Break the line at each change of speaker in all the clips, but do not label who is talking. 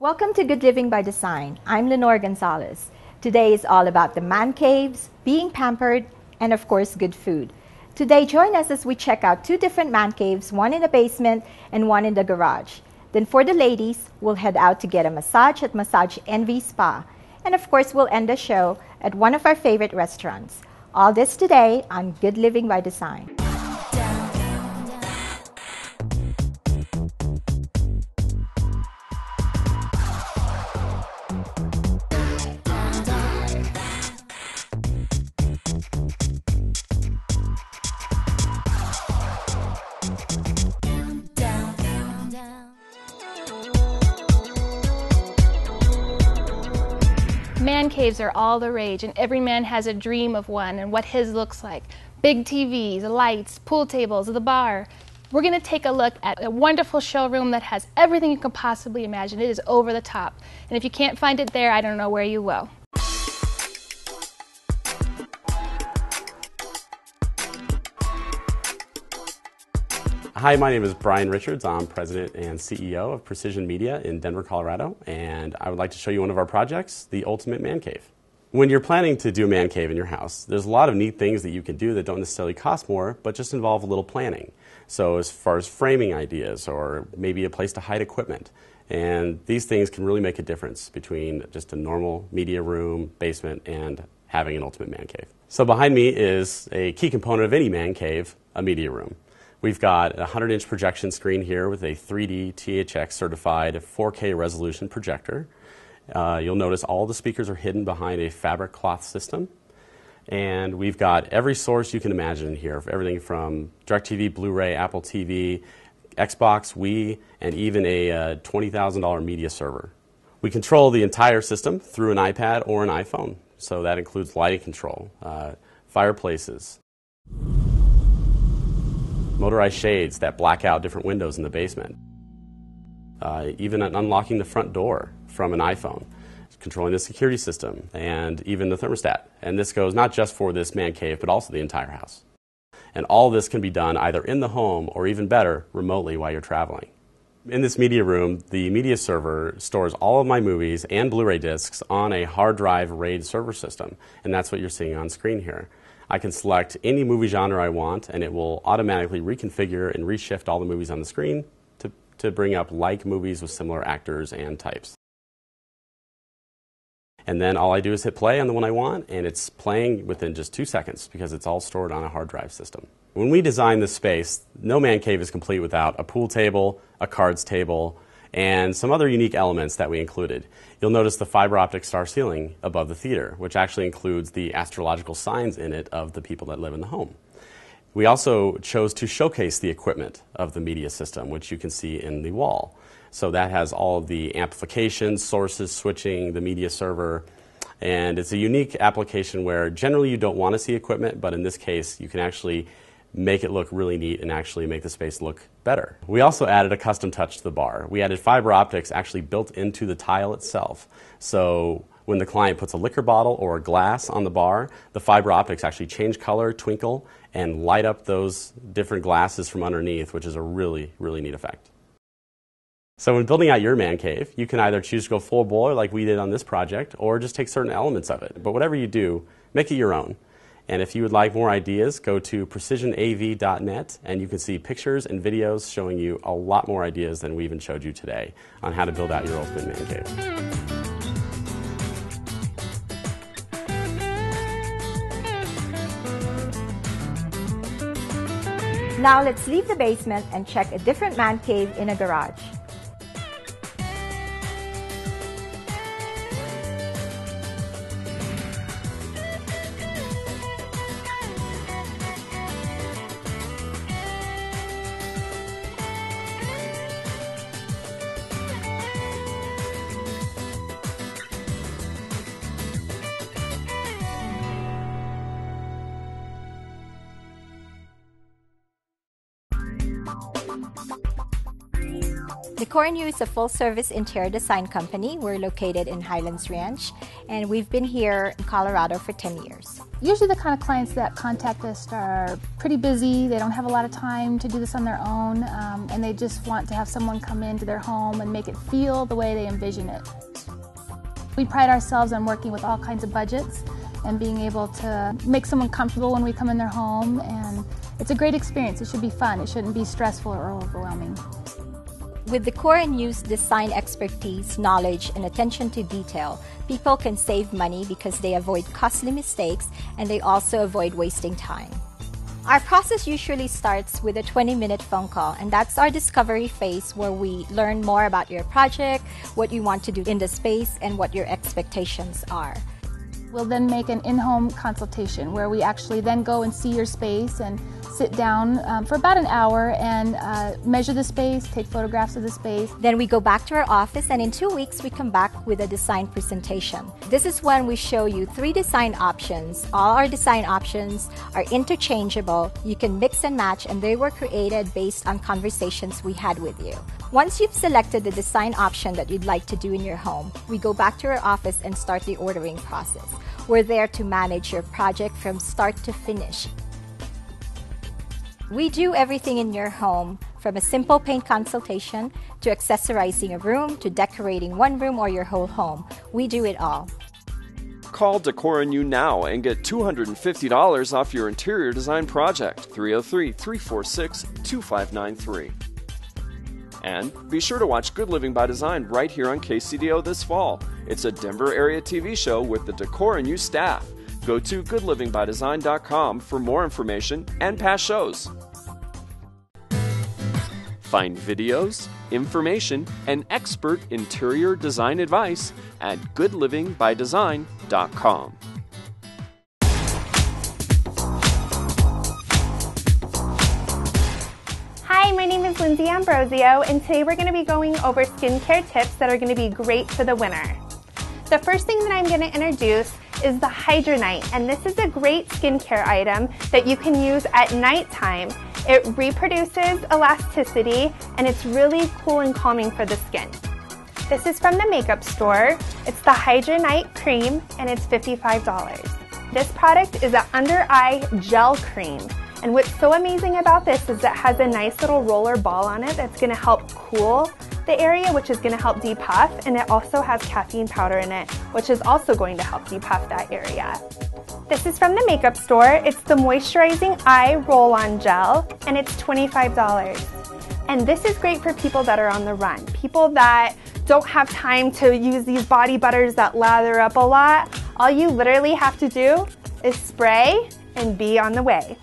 Welcome to Good Living by Design. I'm Lenore Gonzalez. Today is all about the man caves, being pampered, and of course, good food. Today, join us as we check out two different man caves, one in the basement and one in the garage. Then for the ladies, we'll head out to get a massage at Massage Envy Spa. And of course, we'll end the show at one of our favorite restaurants. All this today on Good Living by Design.
Man caves are all the rage, and every man has a dream of one and what his looks like. Big TVs, lights, pool tables, the bar. We're going to take a look at a wonderful showroom that has everything you can possibly imagine. It is over the top. And if you can't find it there, I don't know where you will.
Hi, my name is Brian Richards. I'm President and CEO of Precision Media in Denver, Colorado, and I would like to show you one of our projects, the Ultimate Man Cave. When you're planning to do a man cave in your house, there's a lot of neat things that you can do that don't necessarily cost more, but just involve a little planning. So as far as framing ideas or maybe a place to hide equipment, and these things can really make a difference between just a normal media room, basement, and having an Ultimate Man Cave. So behind me is a key component of any man cave, a media room. We've got a 100-inch projection screen here with a 3D THX certified 4K resolution projector. You'll notice all the speakers are hidden behind a fabric cloth system. And we've got every source you can imagine here, everything from DirecTV, Blu-ray, Apple TV, Xbox, Wii, and even a $20,000 media server. We control the entire system through an iPad or an iPhone. So that includes lighting control, fireplaces, motorized shades that black out different windows in the basement, even unlocking the front door from an iPhone, controlling the security system, and even the thermostat. And this goes not just for this man cave, but also the entire house. And all this can be done either in the home or even better, remotely while you're traveling. In this media room, the media server stores all of my movies and Blu-ray discs on a hard drive RAID server system, and that's what you're seeing on screen here. I can select any movie genre I want, and it will automatically reconfigure and reshift all the movies on the screen to bring up like movies with similar actors and types. And then all I do is hit play on the one I want, and it's playing within just 2 seconds because it's all stored on a hard drive system. When we design this space, no man cave is complete without a pool table, a cards table, and some other unique elements that we included. You'll notice the fiber optic star ceiling above the theater, which actually includes the astrological signs in it of the people that live in the home. We also chose to showcase the equipment of the media system, which you can see in the wall. So that has all of the amplification, sources, switching, the media server, and it's a unique application where generally you don't want to see equipment, but in this case you can actually make it look really neat and actually make the space look better. We also added a custom touch to the bar. We added fiber optics actually built into the tile itself. So when the client puts a liquor bottle or a glass on the bar, the fiber optics actually change color, twinkle, and light up those different glasses from underneath, which is a really, really neat effect. So when building out your man cave, you can either choose to go full bore like we did on this project, or just take certain elements of it. But whatever you do, make it your own. And if you would like more ideas, go to precisionav.net, and you can see pictures and videos showing you a lot more ideas than we even showed you today on how to build out your ultimate man cave.
Now let's leave the basement and check a different man cave in a garage. Decor & You is a full-service interior design company. We're located in Highlands Ranch, and we've been here in Colorado for 10 years.
Usually the kind of clients that contact us are pretty busy, they don't have a lot of time to do this on their own, and they just want to have someone come into their home and make it feel the way they envision it. We pride ourselves on working with all kinds of budgets and being able to make someone comfortable when we come in their home, and it's a great experience. It should be fun. It shouldn't be stressful or overwhelming.
With Decor & You's design expertise, knowledge, and attention to detail, people can save money because they avoid costly mistakes and they also avoid wasting time. Our process usually starts with a 20-minute phone call, and that's our discovery phase where we learn more about your project, what you want to do in the space, and what your expectations are.
We'll then make an in-home consultation where we actually then go and see your space and sit down for about an hour and measure the space, take photographs of the space.
Then we go back to our office, and in 2 weeks we come back with a design presentation. This is when we show you 3 design options. All our design options are interchangeable. You can mix and match, and they were created based on conversations we had with you. Once you've selected the design option that you'd like to do in your home, we go back to our office and start the ordering process. We're there to manage your project from start to finish. We do everything in your home, from a simple paint consultation to accessorizing a room to decorating one room or your whole home. We do it all.
Call Decor & You now and get $250 off your interior design project. 303-346-2593. And be sure to watch Good Living by Design right here on KCDO this fall. It's a Denver area TV show with the Decor & You staff. Go to goodlivingbydesign.com for more information and past shows. Find videos, information, and expert interior design advice at goodlivingbydesign.com.
Hi, my name is Lindsay Ambrosio, and today we're going to be going over skincare tips that are going to be great for the winter. The first thing that I'm going to introduce is the Hydronite, and this is a great skincare item that you can use at nighttime. It reproduces elasticity, and it's really cool and calming for the skin. This is from the makeup store. It's the Hydronite cream, and it's $55. This product is an under-eye gel cream. And what's so amazing about this is it has a nice little roller ball on it that's going to help cool the area, which is going to help depuff, and it also has caffeine powder in it, which is also going to help depuff that area. This is from the makeup store. It's the Moisturizing Eye Roll-On Gel, and it's $25. And this is great for people that are on the run, people that don't have time to use these body butters that lather up a lot. All you literally have to do is spray and be on the way.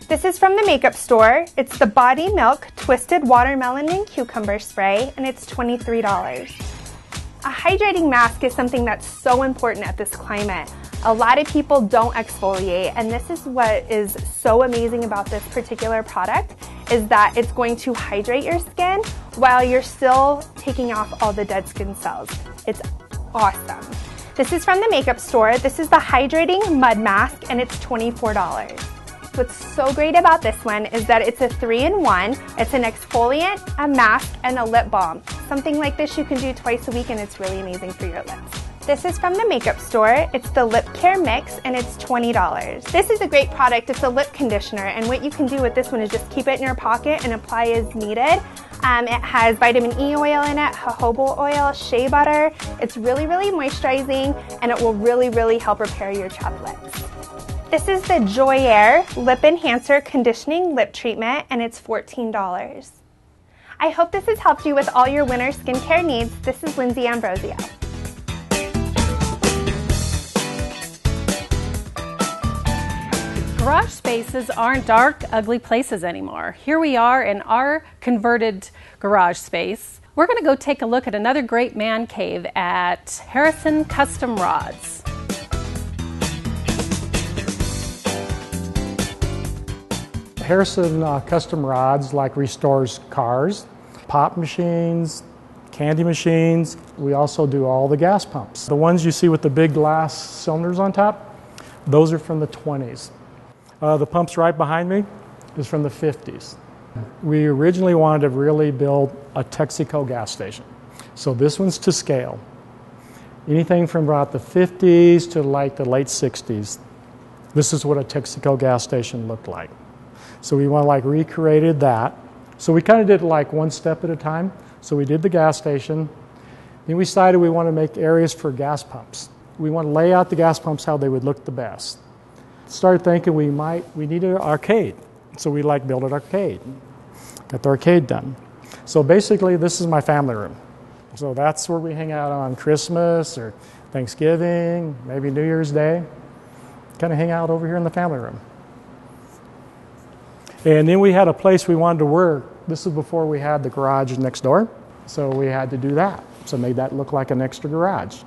This is from the makeup store. It's the Body Milk Twisted Watermelon and Cucumber Spray, and it's $23. A hydrating mask is something that's so important at this climate. A lot of people don't exfoliate, and this is what is so amazing about this particular product, is that it's going to hydrate your skin while you're still taking off all the dead skin cells. It's awesome. This is from the makeup store. This is the Hydrating Mud Mask, and it's $24. What's so great about this one is that it's a 3-in-1. It's an exfoliant, a mask, and a lip balm. Something like this you can do twice a week, and it's really amazing for your lips. This is from the makeup store. It's the Lip Care Mix, and it's $20. This is a great product. It's a lip conditioner, and what you can do with this one is just keep it in your pocket and apply as needed. It has vitamin E oil in it, jojoba oil, shea butter. It's really, really moisturizing, and it will really, really help repair your chapped lips. This is the Joyair Lip Enhancer Conditioning Lip Treatment, and it's $14. I hope this has helped you with all your winter skincare needs. This is Lindsay Ambrosio.
Garage spaces aren't dark, ugly places anymore. Here we are in our converted garage space. We're going to go take a look at another great man cave at Harrison Custom Rods.
Harrison Custom Rods restores cars, pop machines, candy machines. We also do all the gas pumps. The ones you see with the big glass cylinders on top, those are from the 20s. The pumps right behind me is from the 50s. We originally wanted to really build a Texaco gas station. So this one's to scale. Anything from about the 50s to like the late 60s. This is what a Texaco gas station looked like. So we want to like recreated that. So we kind of did like one step at a time. So we did the gas station. Then we decided we want to make areas for gas pumps. We want to lay out the gas pumps how they would look the best. Started thinking we needed an arcade. So we like built an arcade. Got the arcade done. So basically this is my family room. So that's where we hang out on Christmas or Thanksgiving, maybe New Year's Day. Kind of hang out over here in the family room. And then we had a place we wanted to work. This is before we had the garage next door. So we had to do that. So made that look like an extra garage.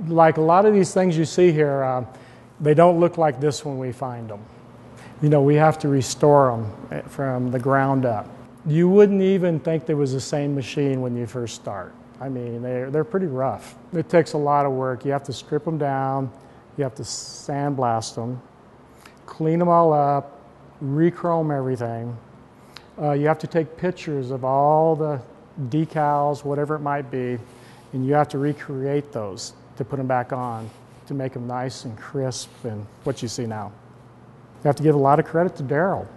Like a lot of these things you see here, they don't look like this when we find them. You know, we have to restore them from the ground up. You wouldn't even think there was the same machine when you first start. I mean, they're pretty rough. It takes a lot of work. You have to strip them down. You have to sandblast them, clean them all up, re-chrome everything. You have to take pictures of all the decals, whatever it might be, and you have to recreate those to put them back on to make them nice and crisp and what you see now. You have to give a lot of credit to Daryl.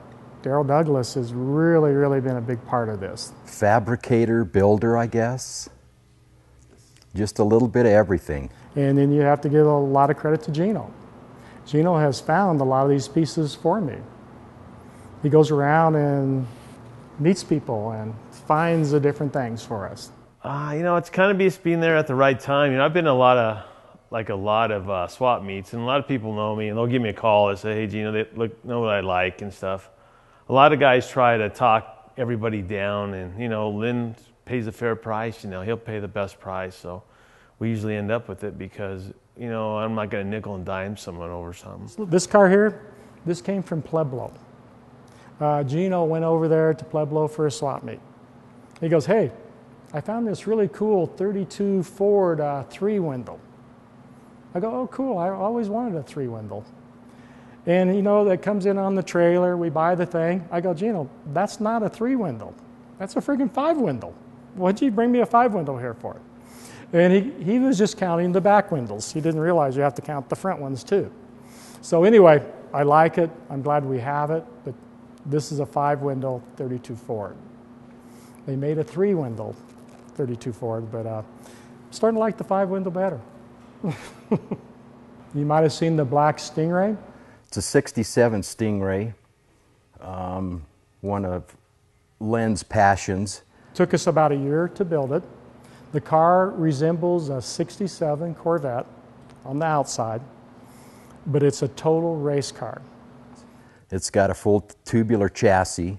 Daryl Douglas has really, really been a big part of this.
Fabricator, builder, I guess. Just a little bit of everything.
And then you have to give a lot of credit to Gino. Gino has found a lot of these pieces for me. He goes around and meets people and finds the different things for us.
You know, it's kind of just being there at the right time. You know, I've been to a lot of swap meets, and a lot of people know me, and they'll give me a call and say, hey, Gino, they know what I like and stuff. A lot of guys try to talk everybody down, and, you know, Lynn pays a fair price, you know, he'll pay the best price. So we usually end up with it because, you know, I'm not going to nickel and dime someone over something.
This car here, this came from Pueblo. Gino went over there to Pueblo for a swap meet. He goes, hey, I found this really cool 32 Ford 3-window. I go, oh, cool, I always wanted a 3-window. And, you know, that comes in on the trailer, we buy the thing. I go, Gino, that's not a 3-window. That's a friggin' 5-window. What'd you bring me a 5-window here for? And he was just counting the back windows. He didn't realize you have to count the front ones too. So anyway, I like it. I'm glad we have it, but this is a 5-window 32 Ford. They made a 3-window 32 Ford, but I'm starting to like the 5-window better. You might have seen the black Stingray.
It's a 67 Stingray, one of Len's passions.
Took us about a year to build it. The car resembles a 67 Corvette on the outside, but it's a total race car.
It's got a full tubular chassis.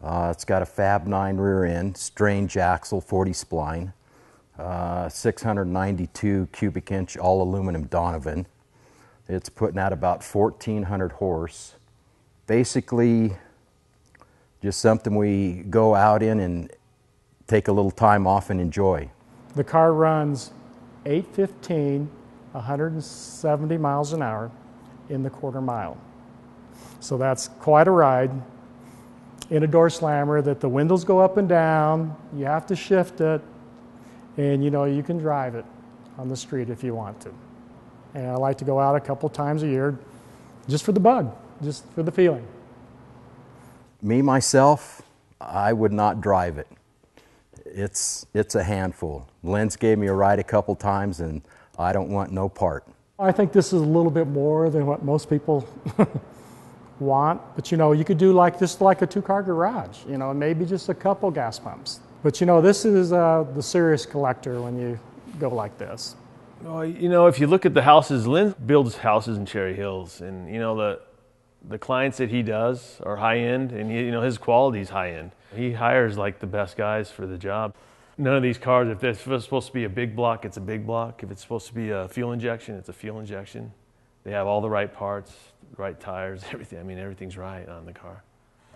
It's got a Fab 9 rear end, Strange axle, 40 spline, 692 cubic inch all aluminum Donovan. It's putting out about 1,400 horse. Basically, just something we go out in and take a little time off and enjoy.
The car runs 815, 170 miles an hour in the quarter mile. So that's quite a ride. In a door slammer that the windows go up and down, you have to shift it, and you know, you can drive it on the street if you want to. And I like to go out a couple times a year just for the bug, just for the feeling.
Me, myself, I would not drive it. It's a handful. Len's gave me a ride a couple times and I don't want no part.
I think this is a little bit more than what most people want, but you know, you could do like this, like a 2-car garage, you know, maybe just a couple gas pumps. But you know, this is the serious collector when you go like this.
Well, you know, if you look at the houses, Lynn builds houses in Cherry Hills, and you know, the clients that he does are high end, and you know, his quality is high end. He hires like the best guys for the job. None of these cars, if it's supposed to be a big block, it's a big block. If it's supposed to be a fuel injection, it's a fuel injection. They have all the right parts, right tires, everything. I mean, everything's right on the car.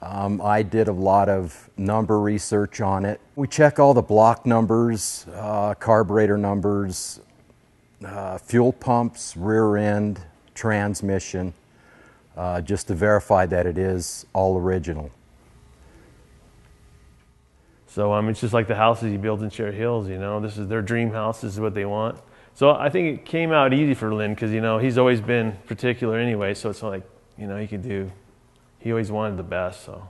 I did a lot of number research on it. We check all the block numbers, carburetor numbers, fuel pumps, rear end, transmission, just to verify that it is all original.
So it's just like the houses he builds in Cherry Hills, you know. This is their dream house. This is what they want. So I think it came out easy for Lynn because, you know, he's always been particular anyway. So it's like, you know, he always wanted the best, so.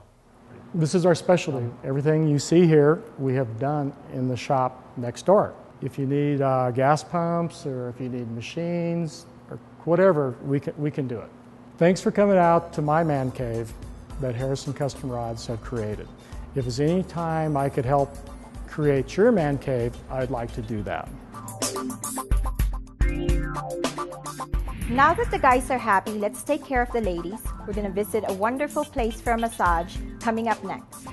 This is our specialty. Everything you see here, we have done in the shop next door. If you need gas pumps or if you need machines or whatever, we can do it. Thanks for coming out to my man cave that Harrison Custom Rods have created. If there's any time I could help create your man cave, I'd like to do that.
Now that the guys are happy, let's take care of the ladies. We're going to visit a wonderful place for a massage coming up next.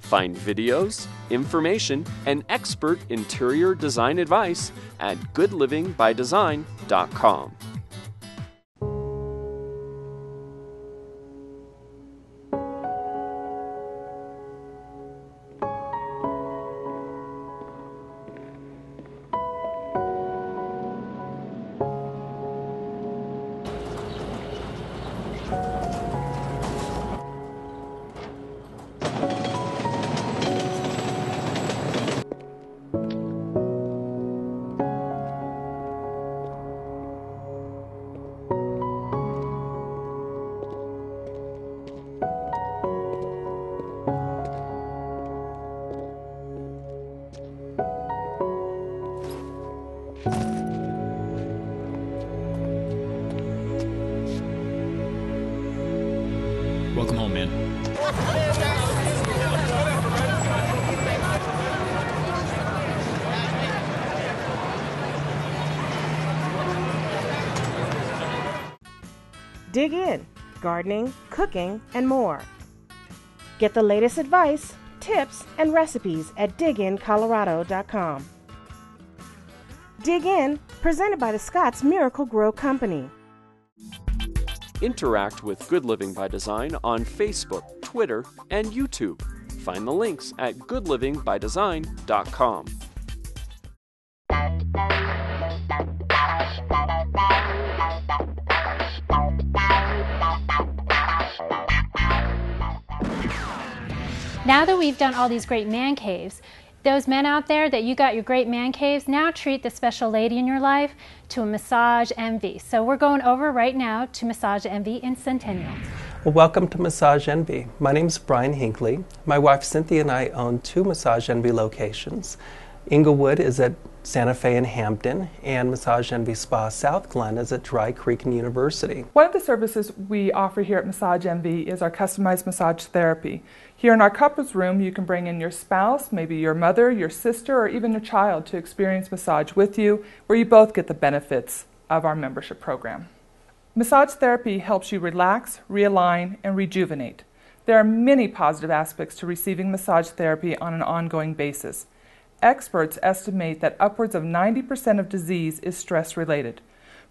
Find videos, information, and expert interior design advice at goodlivingbydesign.com.
Welcome home, man.
Dig in, gardening, cooking, and more. Get the latest advice, tips, and recipes at digincolorado.com. Dig In, presented by the Scotts Miracle-Gro Company.
Interact with Good Living by Design on Facebook, Twitter, and YouTube. Find the links at goodlivingbydesign.com.
Now that we've done all these great man caves, those men out there that you got your great man caves, now treat the special lady in your life to a Massage Envy. So we're going over right now to Massage Envy in Centennial.
Well, welcome to Massage Envy. My name is Brian Hinckley. My wife Cynthia and I own 2 Massage Envy locations. Inglewood is at Santa Fe and Hampton, and Massage Envy Spa South Glen is at Dry Creek and University.
One of the services we offer here at Massage Envy is our customized massage therapy. Here in our couples room, you can bring in your spouse, maybe your mother, your sister, or even your child to experience massage with you, where you both get the benefits of our membership program. Massage therapy helps you relax, realign, and rejuvenate. There are many positive aspects to receiving massage therapy on an ongoing basis. Experts estimate that upwards of 90% of disease is stress-related.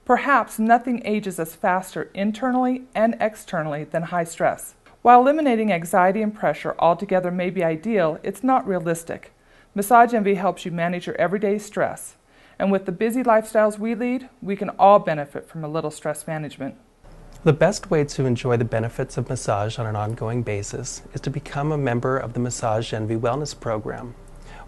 Perhaps nothing ages us faster internally and externally than high stress. While eliminating anxiety and pressure altogether may be ideal, it's not realistic. Massage Envy helps you manage your everyday stress. And with the busy lifestyles we lead, we can all benefit from a little stress management.
The best way to enjoy the benefits of massage on an ongoing basis is to become a member of the Massage Envy Wellness Program.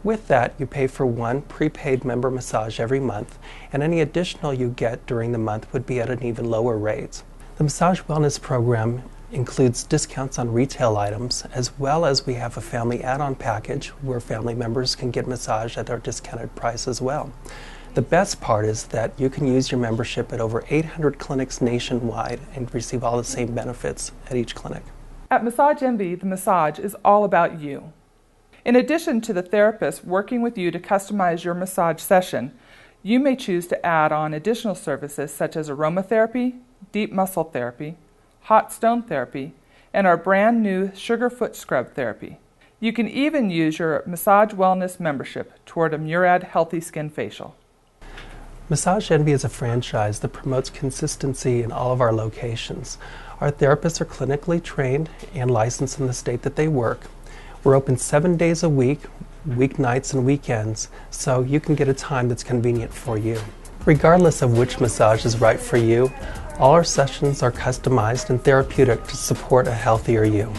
With that, you pay for one prepaid member massage every month, and any additional you get during the month would be at an even lower rate. The Massage Wellness Program includes discounts on retail items, as well as we have a family add-on package where family members can get massage at our discounted price as well. The best part is that you can use your membership at over 800 clinics nationwide and receive all the same benefits at each clinic.
At Massage Envy, the massage is all about you. In addition to the therapist working with you to customize your massage session, you may choose to add on additional services such as aromatherapy, deep muscle therapy, hot stone therapy, and our brand new sugar foot scrub therapy. You can even use your Massage Wellness membership toward a Murad Healthy Skin Facial.
Massage Envy is a franchise that promotes consistency in all of our locations. Our therapists are clinically trained and licensed in the state that they work. We're open 7 days a week, weeknights and weekends, so you can get a time that's convenient for you. Regardless of which massage is right for you, all our sessions are customized and therapeutic to support a healthier you.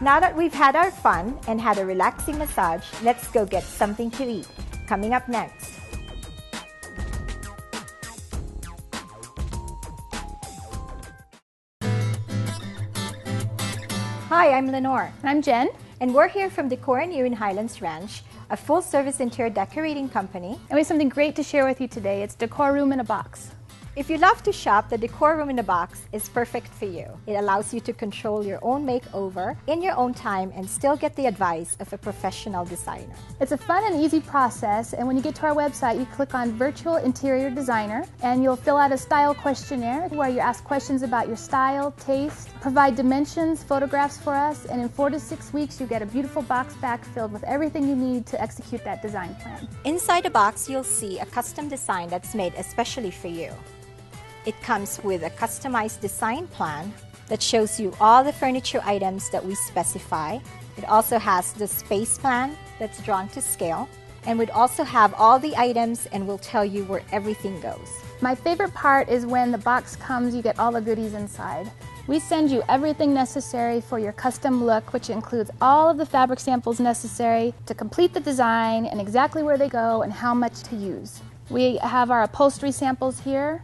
Now that we've had our fun and had a relaxing massage, let's go get something to eat. Coming up next. Hi, I'm Lenore.
I'm Jen.
And we're here from Decor & You in Highlands Ranch, a full-service interior decorating company.
And we have something great to share with you today. It's Decor Room in a Box.
If you love to shop, the Decor Room in a Box is perfect for you. It allows you to control your own makeover in your own time and still get the advice of a professional designer.
It's a fun and easy process, and when you get to our website, you click on Virtual Interior Designer, and you'll fill out a style questionnaire where you ask questions about your style, taste, provide dimensions, photographs for us, and in 4 to 6 weeks, you get a beautiful box back filled with everything you need to execute that design plan.
Inside the box, you'll see a custom design that's made especially for you. It comes with a customized design plan that shows you all the furniture items that we specify. It also has the space plan that's drawn to scale, and we'd also have all the items and we'll tell you where everything goes.
My favorite part is when the box comes, you get all the goodies inside. We send you everything necessary for your custom look, which includes all of the fabric samples necessary to complete the design and exactly where they go and how much to use. We have our upholstery samples here,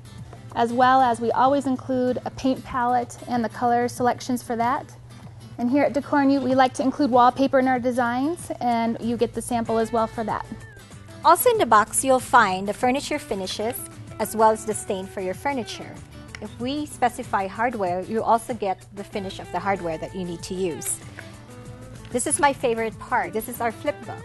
as well as we always include a paint palette and the color selections for that. And here at Decor & You, we like to include wallpaper in our designs, and you get the sample as well for that.
Also in the box, you'll find the furniture finishes as well as the stain for your furniture. If we specify hardware, you also get the finish of the hardware that you need to use. This is my favorite part. This is our flip book.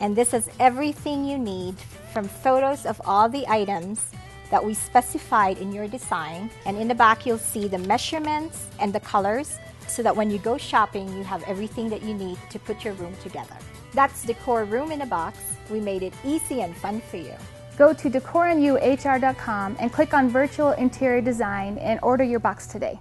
And this has everything you need, from photos of all the items that we specified in your design, and in the back you'll see the measurements and the colors so that when you go shopping you have everything that you need to put your room together. That's Decor Room in a Box. We made it easy and fun for you.
Go to decorandyouhr.com and click on Virtual Interior Design and order your box today.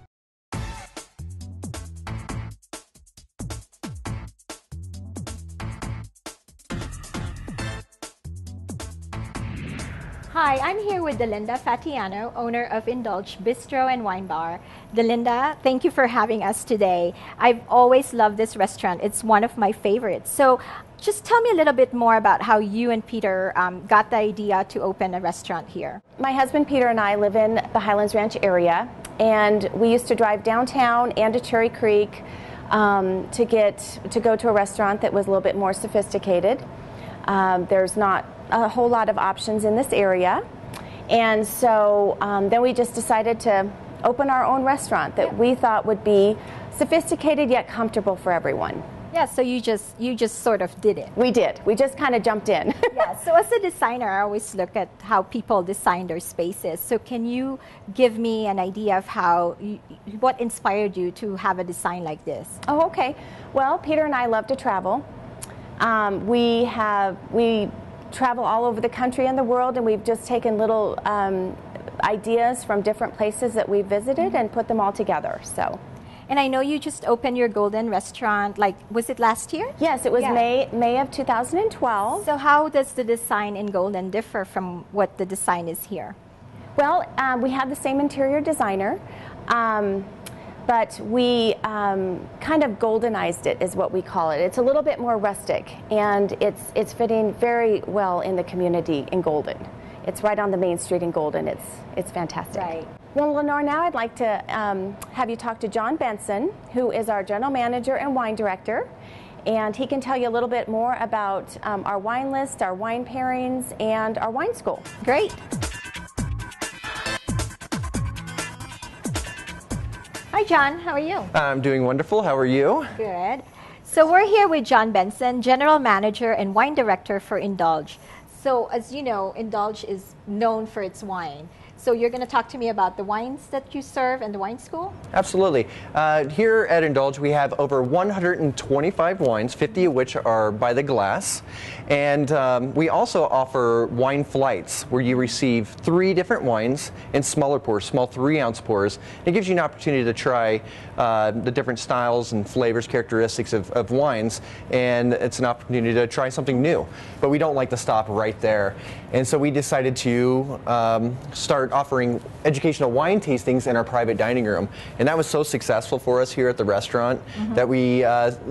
Hi, I'm here with Delinda Fatiano, owner of Indulge Bistro and Wine Bar. Delinda, thank you for having us today. I've always loved this restaurant. It's one of my favorites. So just tell me a little bit more about how you and Peter got the idea to open a restaurant here.
My husband Peter and I live in the Highlands Ranch area, and we used to drive downtown and to Cherry Creek to go to a restaurant that was a little bit more sophisticated. There's not a whole lot of options in this area, and so then we just decided to open our own restaurant that we thought would be sophisticated yet comfortable for everyone.
Yeah, so you just sort of did it.
We did. We just kind of jumped in.
Yeah, so as a designer, I always look at how people design their spaces. So can you give me an idea of what inspired you to have a design like this?
Oh, okay. Well, Peter and I love to travel. We travel all over the country and the world, and we've just taken little ideas from different places that we've visited and put them all together. So.
And I know you just opened your Golden restaurant, was it last year?
Yes, it was May of 2012.
So how does the design in Golden differ from what the design is here?
Well, we have the same interior designer, but we kind of goldenized it is what we call it. It's a little bit more rustic, and it's fitting very well in the community in Golden. It's right on the main street in Golden. It's fantastic.
Right.
Well, Lenore, now I'd like to have you talk to John Benson, who is our general manager and wine director, and he can tell you a little bit more about our wine list, our wine pairings, and our wine school.
Great. Hi, John. How are you?
I'm doing wonderful. How are you?
Good. So we're here with John Benson, general manager and wine director for Indulge. So as you know, Indulge is known for its wine. So you're going to talk to me about the wines that you serve and the wine school?
Absolutely. Here at Indulge, we have over 125 wines, 50 of which are by the glass. And we also offer wine flights where you receive 3 different wines in smaller pours, small 3-ounce pours. It gives you an opportunity to try the different styles and flavors, characteristics of wines, and it's an opportunity to try something new. But we don't like to stop right there. And so we decided to start offering educational wine tastings in our private dining room. And that was so successful for us here at the restaurant that we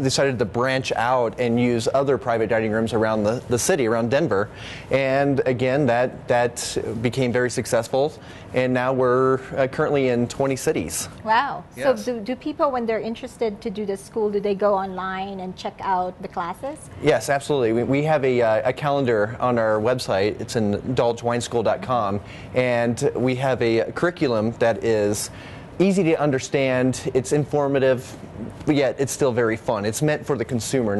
decided to branch out and use other private dining rooms around the city, around Denver. And again, that became very successful. And now we're currently in 20 cities.
Wow.
Yes.
So do people, when they're interested to do the school, do they go online and check out the classes?
Yes, absolutely. We have a calendar on our website. It's in indulgewineschool.com. And we have a curriculum that is easy to understand, it's informative, but yet it's still very fun. It's meant for the consumer,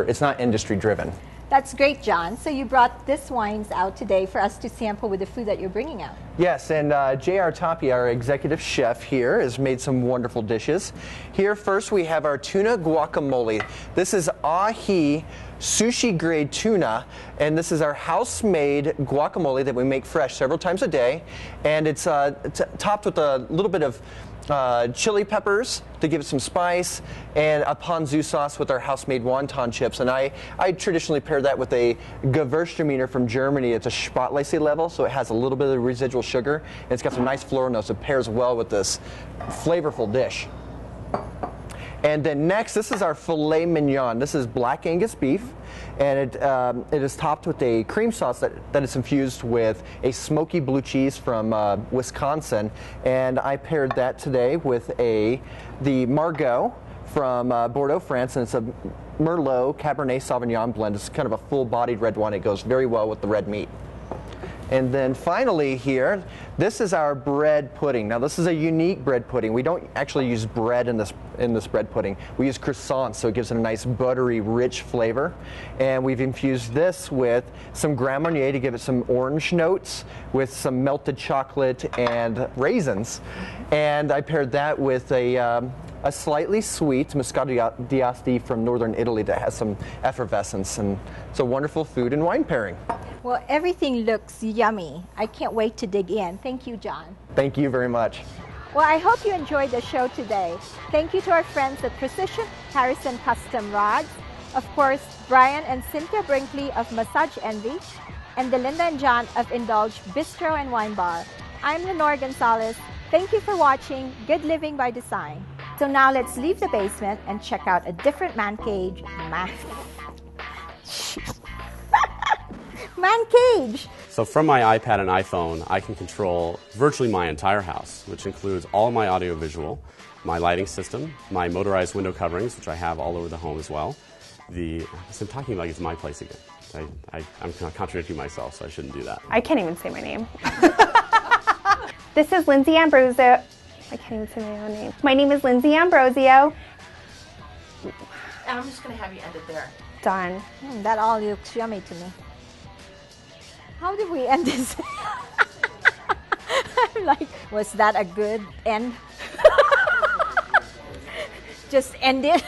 it's not industry driven.
That's great, John. So you brought this wines out today for us to sample with the food that you're bringing out.
Yes, and J.R. Tapia, our executive chef here, has made some wonderful dishes. Here first we have our tuna guacamole. This is ahi sushi grade tuna, and this is our house-made guacamole that we make fresh several times a day, and it's topped with a little bit of chili peppers to give it some spice, and a ponzu sauce with our house-made wonton chips. And I traditionally pair that with a Gewürztraminer from Germany. It's a Spätlese level, so it has a little bit of residual sugar, and it's got some nice floral notes. It pairs well with this flavorful dish. And then next, this is our filet mignon. This is black Angus beef, and it is topped with a cream sauce that is infused with a smoky blue cheese from Wisconsin. And I paired that today with the Margaux from Bordeaux, France, and it's a Merlot Cabernet Sauvignon blend. It's kind of a full-bodied red wine. It goes very well with the red meat. And then finally here, this is our bread pudding. Now this is a unique bread pudding. We don't actually use bread in this bread pudding. We use croissants, so it gives it a nice buttery, rich flavor. And we've infused this with some Grand Marnier to give it some orange notes, with some melted chocolate and raisins. And I paired that with a slightly sweet Moscato d'Asti from northern Italy that has some effervescence, and it's a wonderful food and wine pairing.
Well, everything looks yummy. I can't wait to dig in. Thank you, John.
Thank you very much.
Well, I hope you enjoyed the show today. Thank you to our friends at Precision Harrison Custom Rods, of course, Brian and Cynthia Brinkley of Massage Envy, and Delinda and John of Indulge Bistro and Wine Bar. I'm Lenore Gonzalez. Thank you for watching Good Living by Design. So now let's leave the basement and check out a different man cage. Man cage!
So from my iPad and iPhone, I can control virtually my entire house, which includes all my audio-visual, my lighting system, my motorized window coverings, which I have all over the home as well. I'm talking like it's my place again. I'm contradicting myself, so I shouldn't do that.
I can't even say my name. This is Lindsay Ambrosio. I can't even say my own name. My name is Lindsay Ambrosio.
I'm just going to have you end it there.
Done.
That all looks yummy to me. How did we end this? I'm like, was that a good end? Just end it.